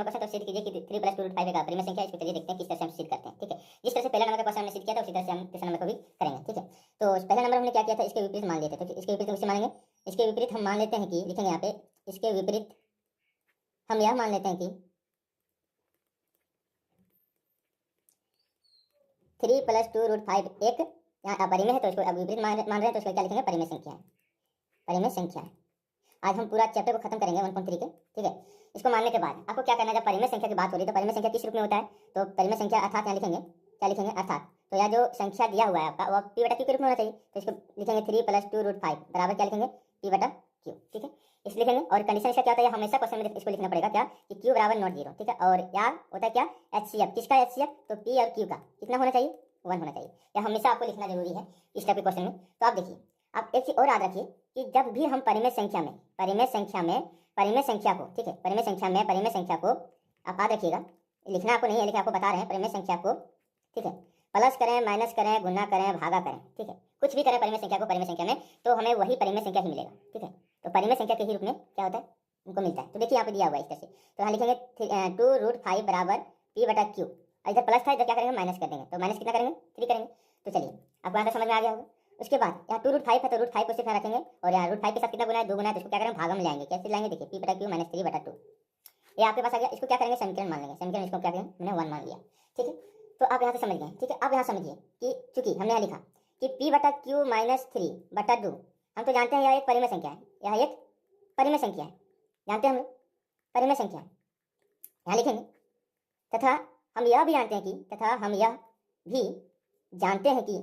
Number question तो सिद्ध कीजिए कि 3 + 2√5 एक अपरिमेय संख्या है। इसको चलिए देखते हैं किस तरह से हम सिद्ध करते हैं। ठीक है, जिस तरह से पहला नंबर का क्वेश्चन हमने सिद्ध किया था उसी तरह से हम तीसरा नंबर को भी करेंगे। ठीक है, तो पहला नंबर हमने क्या किया था, इसके विपरीत मान लिए थे। तो इसके विपरीत हम किसे मानेंगे, इसके विपरीत हम मान लेते हैं कि, लिखेंगे यहाँ पे, इसके विपरीत हम यह मान लेते हैं कि 3 + 2√5 एक यहाँ अपरिमेय है, तो इसको अब विपरीत मान रहे हैं, तो इसको क्या लिखेंगे, परिमेय संख्या है। परिमेय संख्या है। आज हम पूरा चैप्टर को खत्म करेंगे 1.3 के। ठीक है, इसको मानने के बाद आपको क्या करना है, जब परिमेय संख्या की बात हो रही है तो परिमेय संख्या किस रूप में होता है, तो परिमेय संख्या अर्थात यहाँ लिखेंगे, क्या लिखेंगे, अर्थात। तो यह जो संख्या दिया हुआ है आपका वो p/q के रूप में होना चाहिए। तो इसको लिखेंगे 3 + 2√5 बराबर क्या लिखेंगे, p/q। ठीक है, इस लिखेंगे। और कंडीशन इसका क्या होता है, हमेशा क्वेश्चन में इसको लिखना पड़ेगा क्या, कि q = नॉट 0। ठीक है, और या होता है क्या, HCF। किसका HCF, तो p और q का कितना होना चाहिए, 1 होना चाहिए। यह हमेशा आपको लिखना जरूरी है इस टाइप के क्वेश्चन में। तो आप देखिए, आप एक चीज और याद रखिए कि जब भी हम परिमेय संख्या को, ठीक है, परिमेय संख्या को आप याद रखिएगा, लिखना आपको नहीं है लेकिन आपको बता रहे हैं, परिमेय संख्या को, ठीक है, प्लस करें, माइनस करें, गुना करें, भागा करें, ठीक है, कुछ भी करें परिमेय संख्या को परिमेय संख्या में, तो हमें वही परिमेय संख्या ही मिलेगा। ठीक है, तो परिमेय संख्या के ही रूप में क्या होता है, उनको मिलता है। तो देखिए यहाँ पे दिया हुआ है इस तरह से, तो यहाँ लिखेंगे 2√5 बराबर p/q। इधर प्लस था, इधर क्या करेंगे, माइनस कर देंगे, तो माइनस कितना करेंगे, 3 करेंगे। तो चलिए आपको यहाँ तक समझ में आ गया होगा। उसके बाद यहाँ 2√5 है तो √5 को सिर्फ यहाँ रखेंगे, और यहाँ √5 के साथ कितना गुना है, 2 गुना है, तो इसको क्या करेंगे, भागम में लाएंगे। कैसे लाएंगे, देखिए p/q - 3/2 ये आपके पास आ गया। इसको क्या करेंगे, समीकरण मान लेंगे। समीकरण इसको क्या करेंगे, मैंने 1 मान लिया। ठीक है, तो आप यहाँ से समझ गए। ठीक है, अब यहाँ समझिए कि चूंकि हमने यहाँ लिखा कि p/q - 3/2, हम तो जानते हैं यह एक परिमेय संख्या है, यह एक परिमेय संख्या है, जानते हैं हम लोग परिमेय संख्या है। यहाँ लिखेंगे तथा हम यह भी जानते हैं कि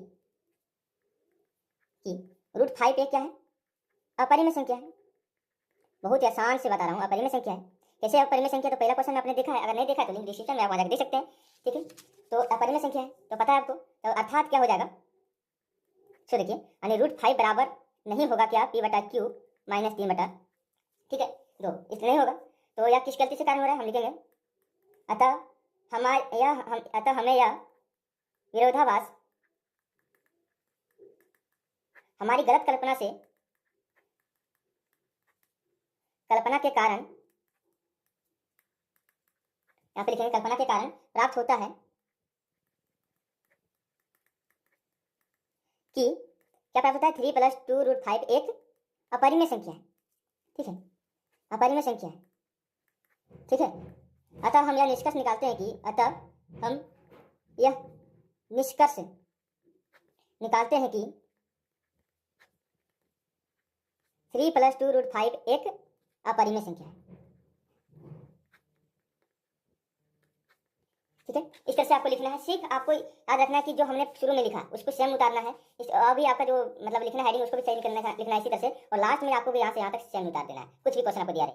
√5 एक क्या है, अपरिमेय संख्या है। बहुत ही आसान से बता रहा हूँ, अपरिमेय संख्या है। कैसे अपरिमेय संख्या, तो पहला क्वेश्चन आपने देखा है, अगर नहीं देखा है तो लिंक डिस्क्रिप्शन में आप वहाँ जाकर देख सकते हैं। ठीक है, तो अपरिमेय संख्या है तो पता है आपको, तो अर्थात क्या हो जाएगा, सो देखिए, यानी √5 बराबर नहीं होगा क्या, p/q - 3/, ठीक है, 2 इसलिए नहीं होगा। तो यह किस गलती से कारण हो रहा है, हम लिखेंगे अतः हमें यह विरोधाभास हमारी गलत कल्पना के कारण, यहाँ पे लिखेंगे कल्पना के कारण प्राप्त होता है कि क्या प्राप्त होता है, 3 + 2√5 एक अपरिमेय संख्या है। ठीक है, अपरिमेय संख्या है। ठीक है, अतः हम यह निष्कर्ष निकालते हैं कि 3 + 2√5 एक अपरिमेय संख्या है। ठीक है, इस तरह से आपको लिखना है। सिर्फ आपको याद रखना है कि जो हमने शुरू में लिखा उसको सेम उतारना है। अभी आपका जो मतलब लिखना है हेडिंग उसको भी सही लिखना है इसी तरह से, और लास्ट में आपको भी यहाँ से यहाँ तक सेम उतार देना है, कुछ भी क्वेश्चन आपको दिया रहे।